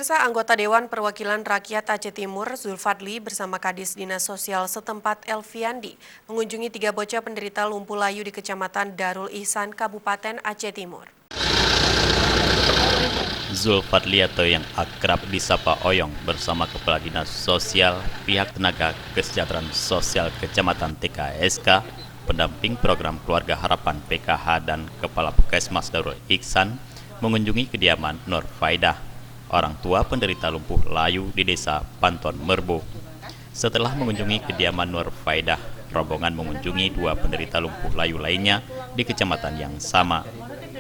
Pemirsa, anggota Dewan Perwakilan Rakyat Aceh Timur, Zulfadli bersama Kadis Dinas Sosial setempat Elviandi mengunjungi 3 bocah penderita lumpuh layu di Kecamatan Darul Ihsan, Kabupaten Aceh Timur. Zulfadli atau yang akrab disapa Oyong bersama Kepala Dinas Sosial, pihak tenaga kesejahteraan sosial Kecamatan TKSK, pendamping program Keluarga Harapan PKH dan Kepala Puskesmas Darul Ihsan mengunjungi kediaman Nur Faidah, orang tua penderita lumpuh layu di desa Panton Merbu. Setelah mengunjungi kediaman Nur Faidah, rombongan mengunjungi 2 penderita lumpuh layu lainnya di kecamatan yang sama.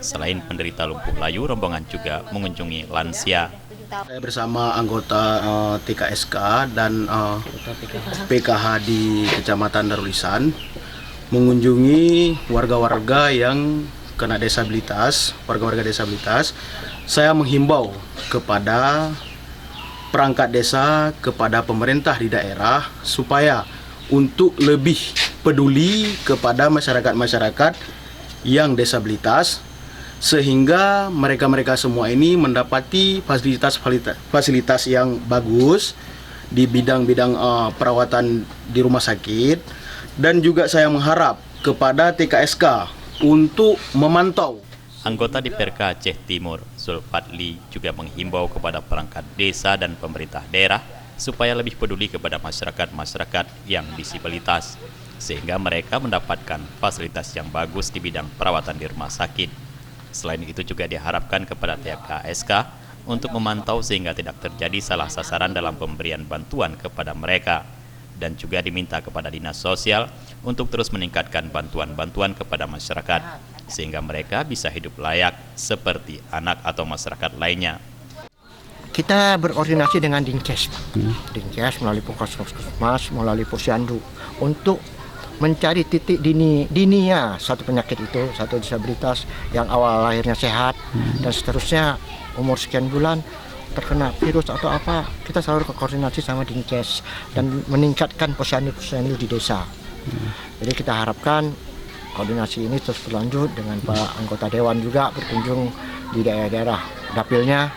Selain penderita lumpuh layu, rombongan juga mengunjungi lansia. Saya bersama anggota TKSK dan PKH di Kecamatan Darul Ihsan mengunjungi warga-warga yang kena disabilitas, warga-warga disabilitas. Saya menghimbau kepada perangkat desa, kepada pemerintah di daerah supaya untuk lebih peduli kepada masyarakat-masyarakat yang disabilitas, sehingga mereka-mereka semua ini mendapati fasilitas yang bagus di bidang-bidang perawatan di rumah sakit. Dan juga saya mengharap kepada TKSK untuk memantau. Anggota DPRK Aceh Timur, Zulfadli, juga menghimbau kepada perangkat desa dan pemerintah daerah supaya lebih peduli kepada masyarakat-masyarakat yang disabilitas, sehingga mereka mendapatkan fasilitas yang bagus di bidang perawatan di rumah sakit. Selain itu juga diharapkan kepada TKSK untuk memantau sehingga tidak terjadi salah sasaran dalam pemberian bantuan kepada mereka. Dan juga diminta kepada Dinas Sosial untuk terus meningkatkan bantuan-bantuan kepada masyarakat, sehingga mereka bisa hidup layak seperti anak atau masyarakat lainnya. Kita berkoordinasi dengan Dinkes, Dinkes melalui Puskesmas, melalui Posyandu, untuk mencari titik dininya satu penyakit itu, satu disabilitas yang awal lahirnya sehat dan seterusnya umur sekian bulan terkena virus atau apa, kita selalu koordinasi sama Dinkes dan meningkatkan posyandu di desa. Jadi kita harapkan koordinasi ini terus berlanjut dengan Pak anggota Dewan juga berkunjung di daerah-daerah dapilnya,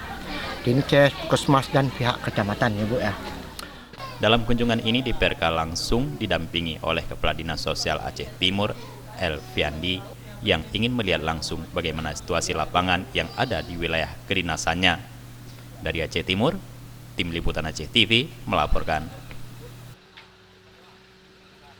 Dinkes, Puskesmas dan pihak kecamatan ya Bu ya. Dalam kunjungan ini DPRK langsung didampingi oleh Kepala Dinas Sosial Aceh Timur, Elviandi, yang ingin melihat langsung bagaimana situasi lapangan yang ada di wilayah kedinasannya. Dari Aceh Timur, Tim Liputan Aceh TV melaporkan.